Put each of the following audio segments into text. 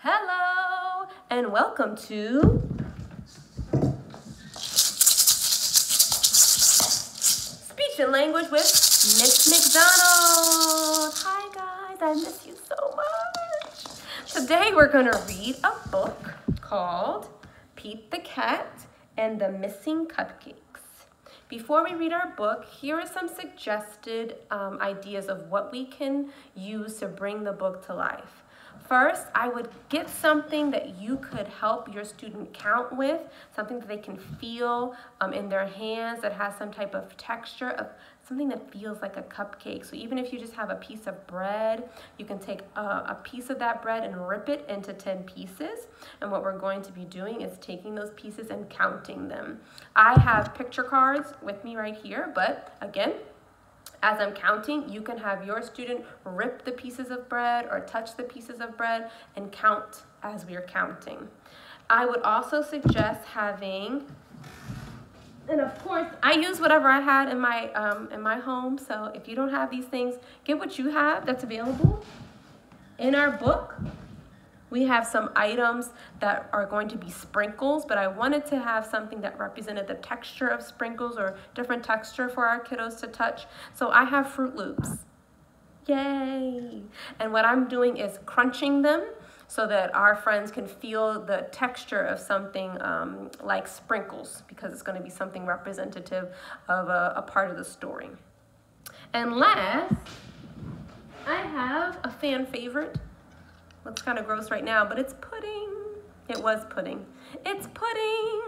Hello and welcome to Speech and Language with Miss McDonald. Hi guys, I miss you so much. Today we're going to read a book called Pete the Cat and the Missing Cupcakes. Before we read our book, here are some suggested ideas of what we can use to bring the book to life. First, I would get something that you could help your student count with, something that they can feel in their hands that has some type of texture, of something that feels like a cupcake. So even if you just have a piece of bread, you can take a piece of that bread and rip it into 10 pieces. And what we're going to be doing is taking those pieces and counting them. I have picture cards with me right here, but again, as I'm counting, you can have your student rip the pieces of bread or touch the pieces of bread and count as we are counting. I would also suggest having, and of course, I use whatever I had in my home. So if you don't have these things, get what you have that's available. In our book, we have some items that are going to be sprinkles, but I wanted to have something that represented the texture of sprinkles or different texture for our kiddos to touch. So I have Fruit Loops. Yay! And what I'm doing is crunching them so that our friends can feel the texture of something like sprinkles, because it's going to be something representative of a part of the story. And last, I have a fan favorite. Looks kind of gross right now, but it's pudding. It was pudding. It's pudding.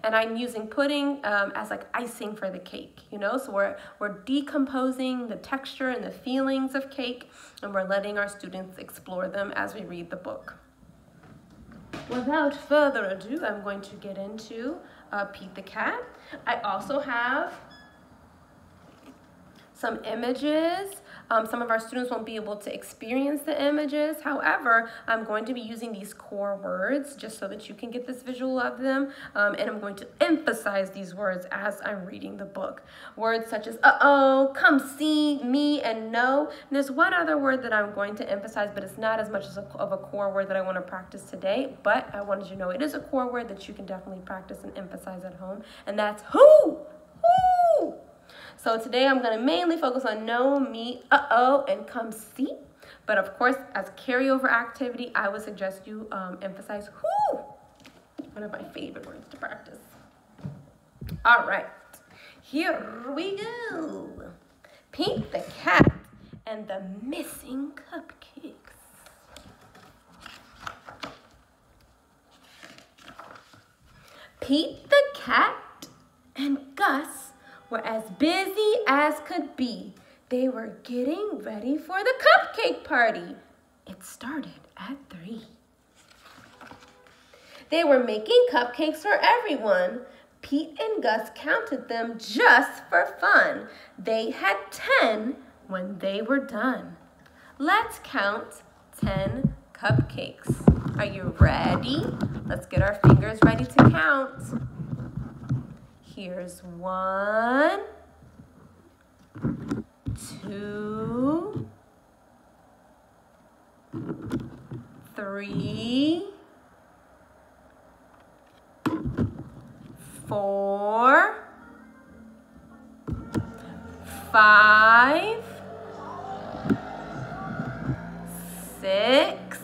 And I'm using pudding as like icing for the cake, you know? So we're decomposing the texture and the feelings of cake, and we're letting our students explore them as we read the book. Without further ado, I'm going to get into Pete the Cat. I also have some images. Some of our students won't be able to experience the images. However, I'm going to be using these core words just so that you can get this visual of them. And I'm going to emphasize these words as I'm reading the book. Words such as uh-oh, come see, me, and no. And there's one other word that I'm going to emphasize, but it's not as much as of a core word that I want to practice today. But I wanted you to know it is a core word that you can definitely practice and emphasize at home. And that's who. Who. So today I'm going to mainly focus on no, me, uh-oh, and come see. But of course, as carryover activity, I would suggest you emphasize who. One of my favorite words to practice. All right, here we go. Pete the Cat and the Missing Cupcakes. Pete the Cat and Gus were as busy as could be. They were getting ready for the cupcake party. It started at 3. They were making cupcakes for everyone. Pete and Gus counted them just for fun. They had 10 when they were done. Let's count 10 cupcakes. Are you ready? Let's get our fingers ready to count. Here's 1, 2, 3, 4, 5, 6,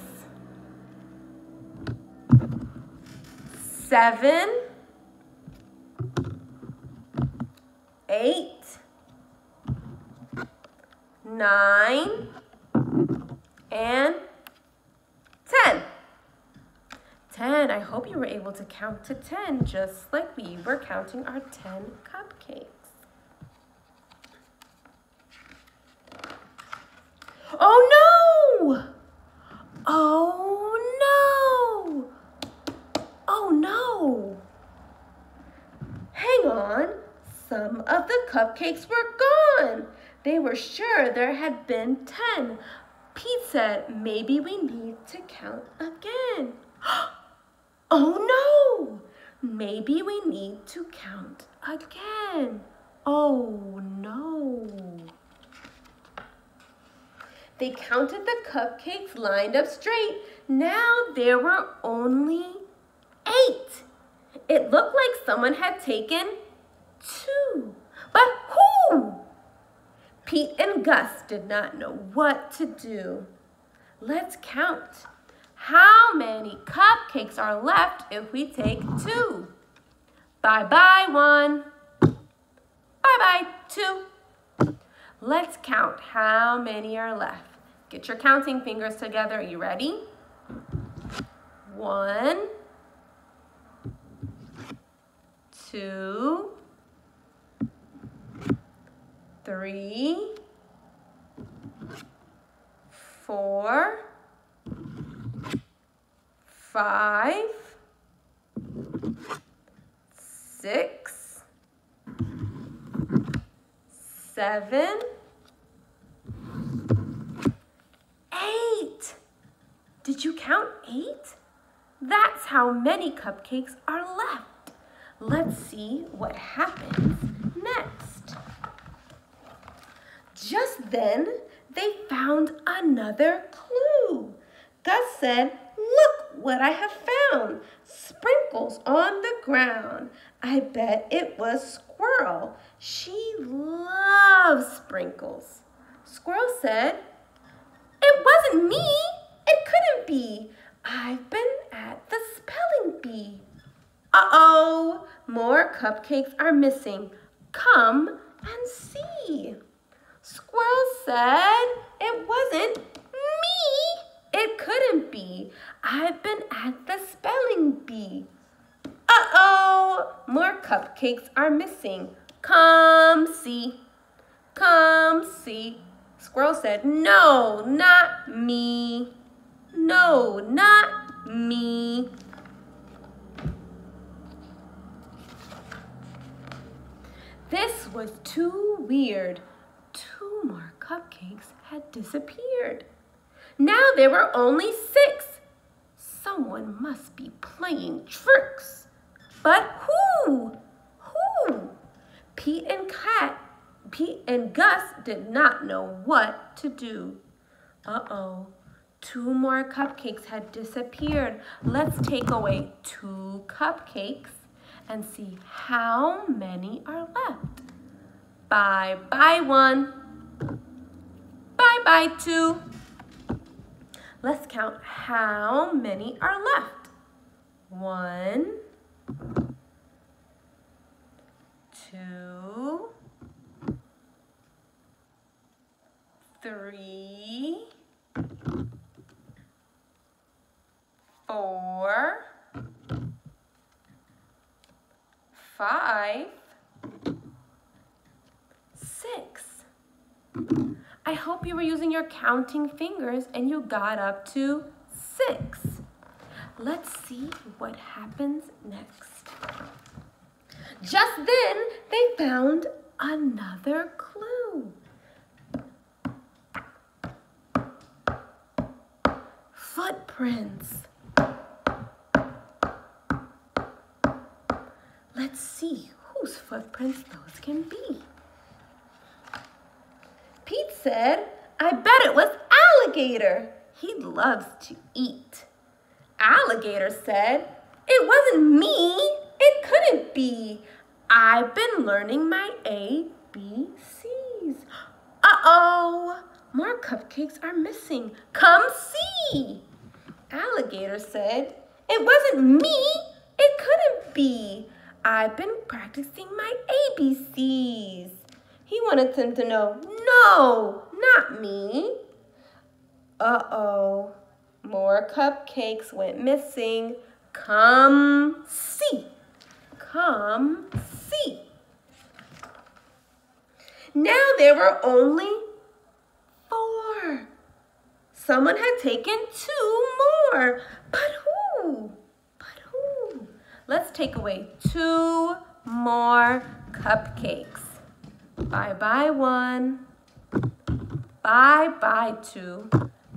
7, 8, 9, and 10. 10. I hope you were able to count to 10 just like we were counting our 10 cupcakes. Oh no! Oh no! Oh no! Hang on. Some of the cupcakes were gone. They were sure there had been 10. Pete said, maybe we need to count again. Oh no! Maybe we need to count again. Oh no! They counted the cupcakes lined up straight. Now there were only 8. It looked like someone had taken 2. But who? Pete and Gus did not know what to do. Let's count. How many cupcakes are left if we take 2? Bye-bye 1. Bye-bye 2. Let's count how many are left. Get your counting fingers together. Are you ready? 1, 2, 3, 4, 5, 6, 7, 8. Did you count 8? That's how many cupcakes are left. Let's see what happens next. Just then, they found another clue. Gus said, "Look what I have found. Sprinkles on the ground. I bet it was Squirrel. She loves sprinkles." Squirrel said, "It wasn't me. It couldn't be. I've been at the spelling bee." Uh-oh, more cupcakes are missing. Come and see. Squirrel said, "It wasn't me. It couldn't be. I've been at the spelling bee." Uh-oh, more cupcakes are missing. Come see. Come see. Squirrel said, "No, not me. No, not me." This was too weird. 2 more cupcakes had disappeared. Now there were only 6. Someone must be playing tricks. But who? Who? Pete and Gus did not know what to do. Uh-oh, 2 more cupcakes had disappeared. Let's take away 2 cupcakes and see how many are left. Bye-bye 1. Bye-bye 2. Let's count how many are left. 1, 2, 3, 4, 5, 6. I hope you were using your counting fingers and you got up to 6. Let's see what happens next. Just then, they found another clue. Footprints. Let's see whose footprints those can be. Pete said, "I bet it was Alligator. He loves to eat." Alligator said, "It wasn't me. It couldn't be. I've been learning my ABCs." Uh-oh, more cupcakes are missing. Come see. Alligator said, "It wasn't me. It couldn't be. I've been practicing my ABCs." He wanted them to know, no, not me. Uh-oh, more cupcakes went missing. Come see. Come see. Now there were only 4. Someone had taken 2 more. But who? But who? Let's take away 2 more cupcakes. Bye-bye 1. Bye-bye 2.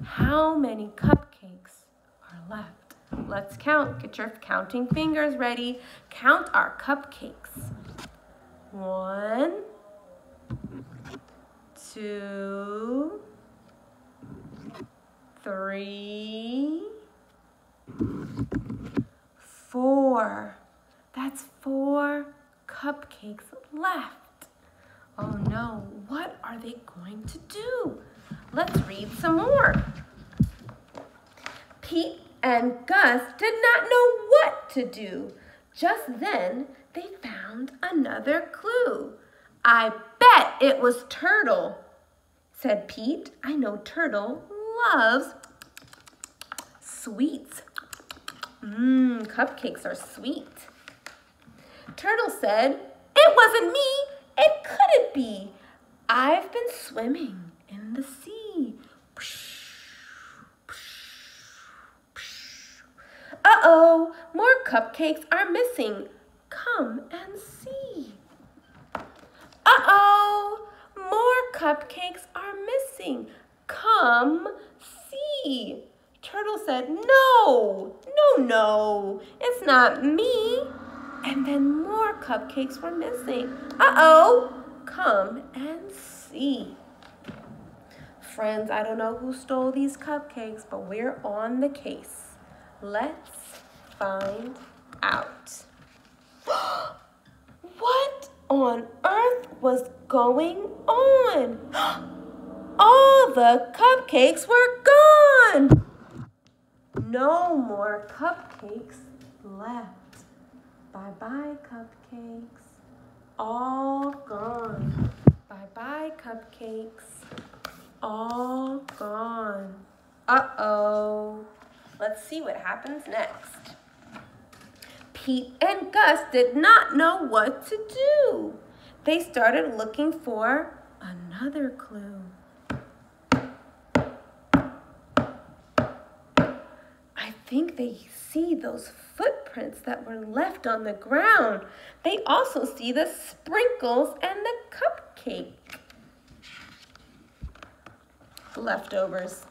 How many cupcakes are left? Let's count. Get your counting fingers ready. Count our cupcakes. 1, 2, 3, 4. That's 4 cupcakes left. Oh no, what are they going to do? Let's read some more. Pete and Gus did not know what to do. Just then, they found another clue. I bet it was Turtle, said Pete. I know Turtle loves sweets. Cupcakes are sweet. Turtle said, it wasn't me. It couldn't be. I've been swimming in the sea. Uh-oh, more cupcakes are missing. Come and see. Uh-oh, more cupcakes are missing. Come see. Turtle said, no, it's not me. And then more cupcakes were missing. Uh-oh, come and see. Friends, I don't know who stole these cupcakes, but we're on the case. Let's find out. What on earth was going on? All the cupcakes were gone. No more cupcakes left. Bye-bye, cupcakes. All gone. Bye-bye, cupcakes. All gone. Uh-oh. Let's see what happens next. Pete and Gus did not know what to do. They started looking for another clue. I think they see those footprints that were left on the ground. They also see the sprinkles and the cupcake leftovers.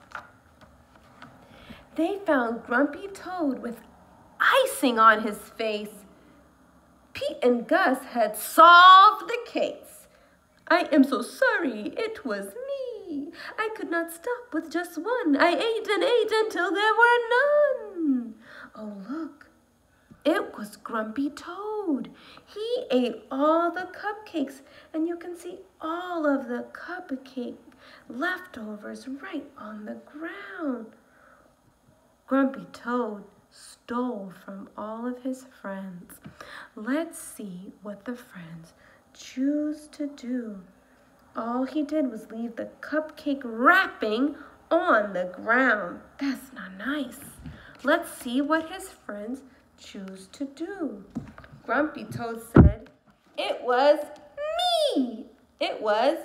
They found Grumpy Toad with icing on his face. Pete and Gus had solved the case. I am so sorry, it was me. I could not stop with just one. I ate and ate until there were none. Oh, look, it was Grumpy Toad. He ate all the cupcakes, and you can see all of the cupcake leftovers right on the ground. Grumpy Toad stole from all of his friends. Let's see what the friends choose to do. All he did was leave the cupcake wrapping on the ground. That's not nice. Let's see what his friends choose to do. Grumpy Toad said, it was me. It was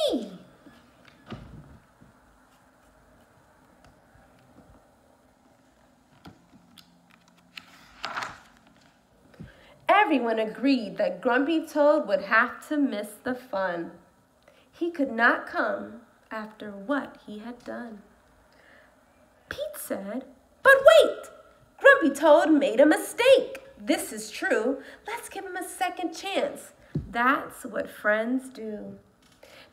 me. Everyone agreed that Grumpy Toad would have to miss the fun. He could not come after what he had done. Pete said, but wait! Grumpy Toad made a mistake. This is true. Let's give him a second chance. That's what friends do.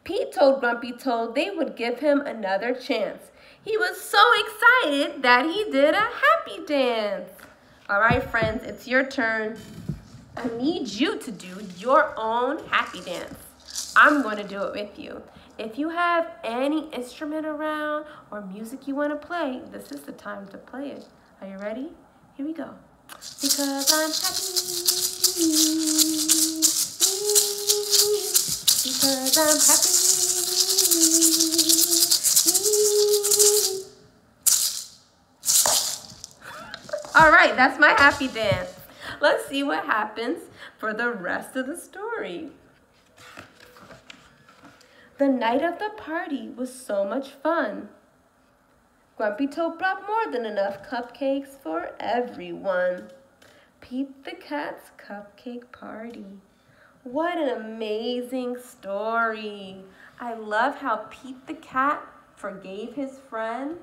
Pete told Grumpy Toad they would give him another chance. He was so excited that he did a happy dance. All right, friends, it's your turn. I need you to do your own happy dance. I'm going to do it with you. If you have any instrument around or music you want to play, this is the time to play it. Are you ready? Here we go. Because I'm happy. Because I'm happy. All right, that's my happy dance. Let's see what happens for the rest of the story. The night of the party was so much fun. Grumpy Toad brought more than enough cupcakes for everyone. Pete the Cat's cupcake party. What an amazing story. I love how Pete the Cat forgave his friend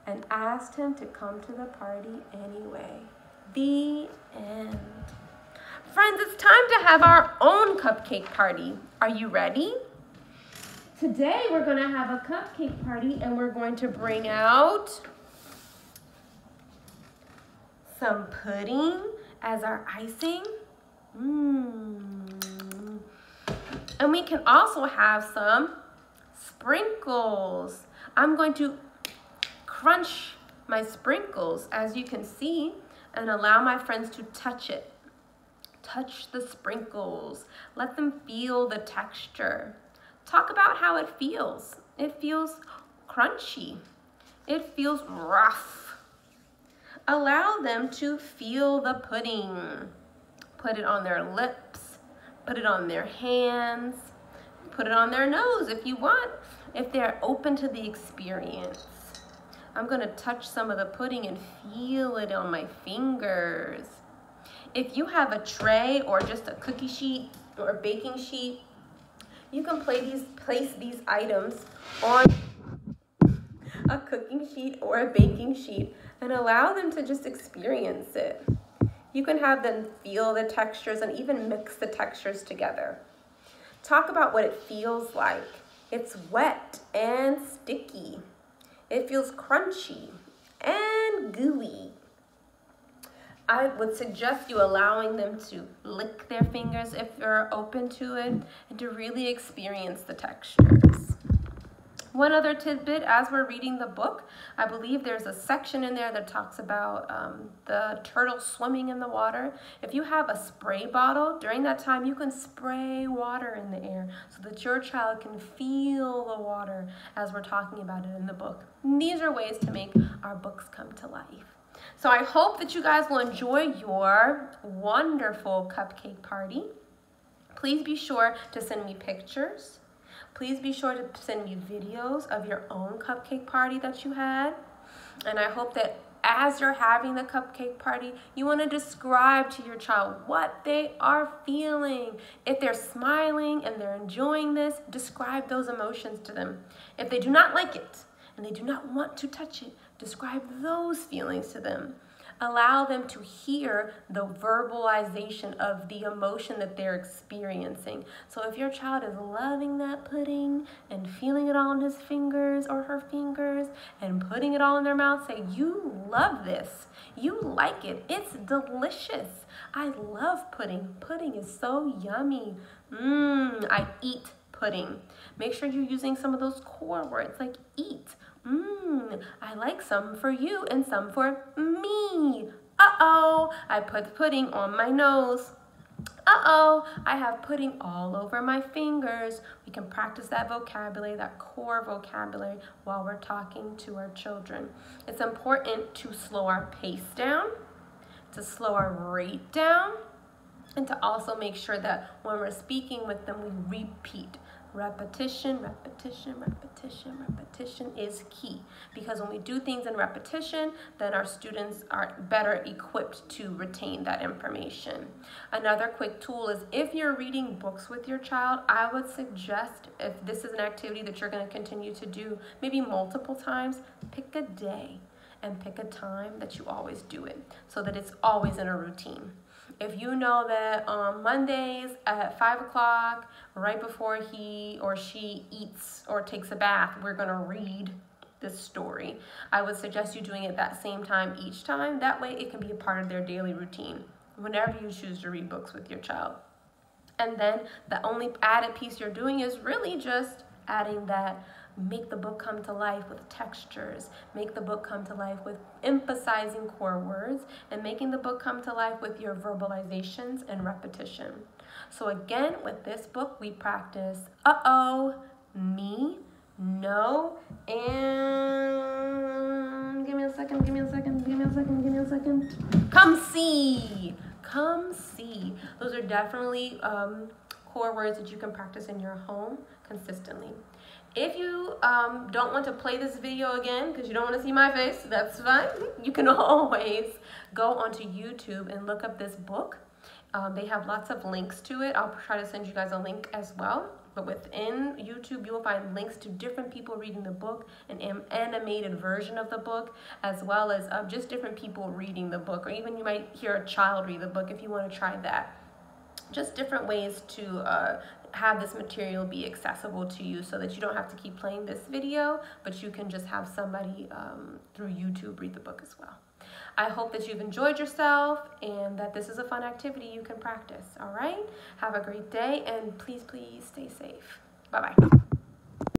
and asked him to come to the party anyway. The end. Friends, it's time to have our own cupcake party. Are you ready? Today we're going to have a cupcake party, and we're going to bring out some pudding as our icing. And we can also have some sprinkles. I'm going to crunch my sprinkles, as you can see, and allow my friends to touch it. Touch the sprinkles. Let them feel the texture. Talk about how it feels. It feels crunchy. It feels rough. Allow them to feel the pudding. Put it on their lips. Put it on their hands. Put it on their nose if you want, if they're open to the experience. I'm going to touch some of the pudding and feel it on my fingers. If you have a tray or just a cookie sheet or a baking sheet, you can place these items on a cooking sheet or a baking sheet and allow them to just experience it. You can have them feel the textures and even mix the textures together. Talk about what it feels like. It's wet and sticky. It feels crunchy and gooey. I would suggest you allowing them to lick their fingers if you're open to it and to really experience the textures. One other tidbit, as we're reading the book, I believe there's a section in there that talks about the turtle swimming in the water. If you have a spray bottle, during that time you can spray water in the air so that your child can feel the water as we're talking about it in the book. And these are ways to make our books come to life. So I hope that you guys will enjoy your wonderful cupcake party. Please be sure to send me pictures. Please be sure to send me videos of your own cupcake party that you had. And I hope that as you're having the cupcake party, you want to describe to your child what they are feeling. If they're smiling and they're enjoying this, describe those emotions to them. If they do not like it and they do not want to touch it, describe those feelings to them. Allow them to hear the verbalization of the emotion that they're experiencing. So if your child is loving that pudding and feeling it all on his fingers or her fingers and putting it all in their mouth, say, you love this. You like it. It's delicious. I love pudding. Pudding is so yummy. I eat pudding. Make sure you're using some of those core words like eat. I like some for you and some for me. Uh-oh, I put pudding on my nose. Uh-oh, I have pudding all over my fingers. We can practice that vocabulary, that core vocabulary, while we're talking to our children. It's important to slow our pace down, to slow our rate down, and to also make sure that when we're speaking with them, we repeat. Repetition, repetition, repetition, repetition is key, because when we do things in repetition, then our students are better equipped to retain that information. Another quick tool is if you're reading books with your child, I would suggest, if this is an activity that you're going to continue to do maybe multiple times, pick a day and pick a time that you always do it so that it's always in a routine. If you know that on Mondays at 5 o'clock, right before he or she eats or takes a bath, we're going to read this story, I would suggest you doing it that same time each time. That way it can be a part of their daily routine whenever you choose to read books with your child. And then the only added piece you're doing is really just adding that make the book come to life with textures, make the book come to life with emphasizing core words, and making the book come to life with your verbalizations and repetition. So again, with this book, we practice uh-oh, me, no, and give me a second, come see. Come see. Those are definitely core words that you can practice in your home consistently. If you don't want to play this video again because you don't want to see my face, that's fine. You can always go onto YouTube and look up this book. They have lots of links to it. I'll try to send you guys a link as well. But within YouTube, you will find links to different people reading the book, an animated version of the book, as well as just different people reading the book. Or even you might hear a child read the book if you want to try that. Just different ways to have this material be accessible to you so that you don't have to keep playing this video, but you can just have somebody through YouTube read the book as well. I hope that you've enjoyed yourself and that this is a fun activity you can practice, all right? Have a great day, and please, please stay safe. Bye-bye.